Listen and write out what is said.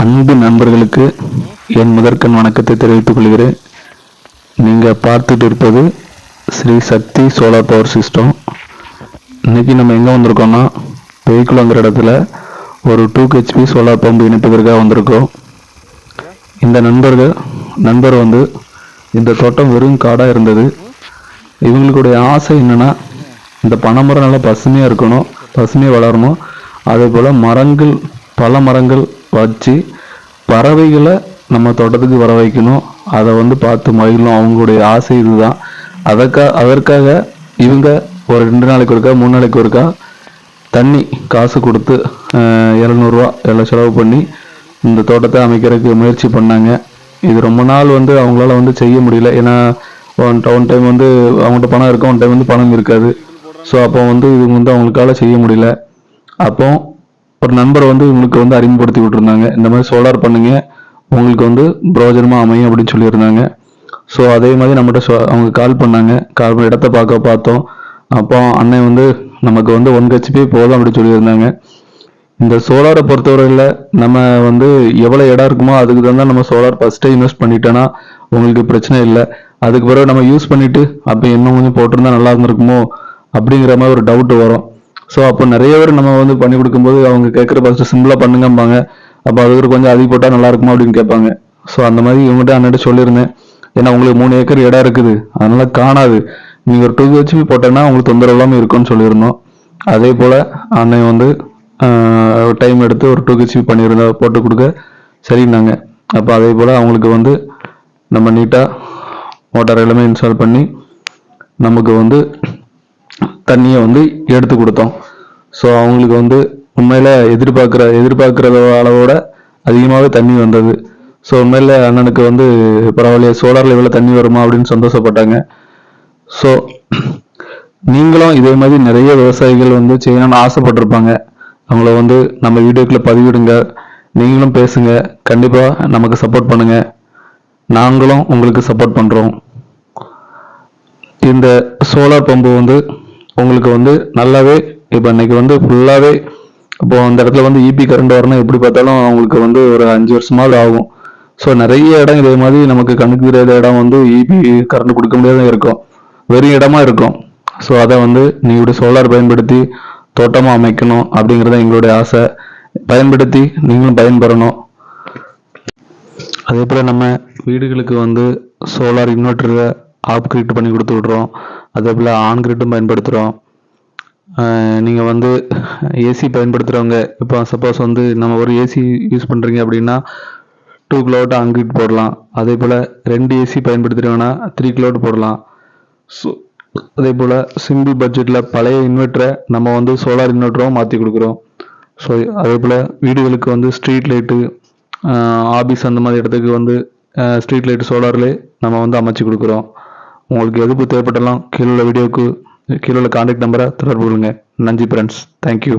அன்பு நண்பர்களுக்கு என் முதற்கண் வணக்கத்தை தெரிவித்துக் கொள்கிறேன். நீங்கள் பார்த்துட்டு இருப்பது ஸ்ரீ சக்தி சோலார் பவர் சிஸ்டம். இன்னைக்கு நம்ம எங்கே வந்திருக்கோம்னா, வெஹிக்குள்ங்கிற இடத்துல ஒரு 2 HP சோலார் பம்பு இணைப்பதற்காக வந்திருக்கோம். இந்த நண்பர் வந்து இந்த தோட்டம் வெறும் காடாக இருந்தது. இவங்களுடைய ஆசை என்னன்னா, இந்த பனைமரம் நல்லா பசுமையாக இருக்கணும், பசுமையாக வளரணும். அதே போல் பல மரங்கள் வச்சு பறவைகளை நம்ம தோட்டத்துக்கு வர வைக்கணும், அதை வந்து பார்த்து மகிழணும். அவங்களுடைய ஆசை இதுதான். அதற்காக இவங்க ஒரு 2 நாளைக்கு ஒருக்கா 3 நாளைக்கு ஒருக்கா தண்ணி காசு கொடுத்து 700 ரூபா எல்லாம் செலவு பண்ணி இந்த தோட்டத்தை அமைக்கிறதுக்கு முயற்சி பண்ணாங்க. இது ரொம்ப நாள் வந்து அவங்களால வந்து செய்ய முடியல. ஏன்னா ஒன் டைம் வந்து அவங்கள்ட்ட பணம் இருக்கும், ஒன் டைம் வந்து பணம் இருக்காது. ஸோ அப்போ வந்து இது வந்து அவங்களுக்கால செய்ய முடியல. அப்போ ஒரு நண்பர் வந்து இவங்களுக்கு வந்து அறிமுகப்படுத்தி விட்டுருந்தாங்க, இந்த மாதிரி சோலார் பண்ணுங்க, உங்களுக்கு வந்து பிரோஜனமா அமையும் அப்படின்னு சொல்லியிருந்தாங்க. ஸோ அதே மாதிரி நம்மகிட்ட அவங்க கால் பண்ணாங்க. கால் பண்ண இடத்த பார்த்தோம். அப்போ அண்ணன் வந்து நமக்கு வந்து 1 HP போதும் அப்படின்னு சொல்லியிருந்தாங்க. இந்த சோலாரை பொறுத்தவரையில் நம்ம வந்து எவ்வளோ இடம் இருக்குமோ அதுக்கு தான் நம்ம சோலார் ஃபர்ஸ்ட்டே இன்வெஸ்ட் பண்ணிட்டோன்னா உங்களுக்கு பிரச்சனை இல்லை. அதுக்கு பிறகு நம்ம யூஸ் பண்ணிட்டு அப்போ இன்னும் கொஞ்சம் போட்டிருந்தா நல்லா இருந்திருக்குமோ அப்படிங்கிற மாதிரி ஒரு டவுட் வரும். ஸோ அப்போ நிறைய பேர் நம்ம வந்து பண்ணி கொடுக்கும்போது அவங்க கேட்குற ஃபர்ஸ்ட் சிம்பிளாக பண்ணுங்கம்பாங்க. அப்போ அதுக்கு கொஞ்சம் அதிக போட்டால் நல்லா இருக்குமா அப்படின்னு கேட்பாங்க. ஸோ அந்த மாதிரி இவங்ககிட்ட அண்ணன் சொல்லியிருந்தேன். ஏன்னா உங்களுக்கு 3 ஏக்கர் இடம் இருக்குது, அதனால காணாது. நீங்கள் ஒரு 2 HP போட்டோன்னா உங்களுக்கு தொந்தரவு இல்லாமல் இருக்கும்னு சொல்லியிருந்தோம். அதே போல் அண்ணன் வந்து டைம் எடுத்து ஒரு 2 HP போட்டு கொடுக்க சரின்னாங்க. அப்போ அதே போல் அவங்களுக்கு வந்து நம்ம நீட்டாக மோட்டார் எல்லாமே இன்ஸ்டால் பண்ணி நமக்கு வந்து தண்ணியை வந்து எடுத்து கொடுத்தோம். ஸோ அவங்களுக்கு வந்து உண்மையில எதிர்பார்க்குற அளவோட அதிகமாகவே தண்ணி வந்தது. ஸோ உண்மையில அண்ணனுக்கு வந்து பரவாயில்லையே, சோலார்ல இவ்வளோ தண்ணி வருமா அப்படின்னு சந்தோஷப்பட்டாங்க. ஸோ நீங்களும் இதே மாதிரி நிறைய விவசாயிகள் வந்து செய்யணும்னு ஆசைப்பட்டிருப்பாங்க. அவங்கள வந்து நம்ம வீடியோக்குள்ள பதிவிடுங்க, நீங்களும் பேசுங்க, கண்டிப்பா நமக்கு சப்போர்ட் பண்ணுங்க, நாங்களும் உங்களுக்கு சப்போர்ட் பண்றோம். இந்த சோலார் பம்பு வந்து உங்களுக்கு வந்து நல்லாவே இப்போ இன்னைக்கு வந்து ஃபுல்லாவே இப்போ அந்த இடத்துல வந்து இபி கரண்ட் வரணும், எப்படி பார்த்தாலும் அவங்களுக்கு வந்து ஒரு 5 வருஷமாவது ஆகும். ஸோ நிறைய இடம் இதே மாதிரி நமக்கு கண்ணுக்கு தெரியாத இடம் வந்து இபி கரண்ட் கொடுக்க முடியாத இருக்கும், வெறும் இடமா இருக்கும். ஸோ அதை வந்து நீங்களுடைய சோலார் பயன்படுத்தி தோட்டமாக அமைக்கணும் அப்படிங்கிறத எங்களுடைய ஆசை. பயன்படுத்தி நீங்களும் பயன்பெறணும். அதே போல் நம்ம வீடுகளுக்கு வந்து சோலார் இன்வெர்டரை ஆஃப் கிரிட் பண்ணி கொடுத்து விட்றோம். அதே போல் ஆன் கிரிட்டும் பயன்படுத்துகிறோம். நீங்கள் வந்து ஏசி பயன்படுத்துகிறவங்க, இப்போ சப்போஸ் வந்து நம்ம ஒரு ஏசி யூஸ் பண்ணுறீங்க அப்படின்னா 2 கிலோவாட் ஆன் கிரிட் போடலாம். அதே போல் 2 ஏசி பயன்படுத்துகிறீங்கன்னா 3 கிலோவாட் போடலாம். ஸோ அதே போல் சிம்பிள் பட்ஜெட்டில் பழைய இன்வெர்ட்டரை நம்ம வந்து சோலார் இன்வெர்ட்டரும் மாற்றி கொடுக்குறோம். ஸோ அதே போல் வீடுகளுக்கு வந்து ஸ்ட்ரீட் லைட்டு, ஆபீஸ் அந்த மாதிரி இடத்துக்கு வந்து ஸ்ட்ரீட் லைட் சோலார்லேயே நம்ம வந்து அமைச்சு கொடுக்குறோம். உங்களுக்கு எதுக்கு தேவைப்பட்டாலும் கீழே உள்ள கான்டாக்ட் நம்பரை தொடர்பு கொள்ளுங்க. நன்றி ஃப்ரெண்ட்ஸ், தேங்க்யூ.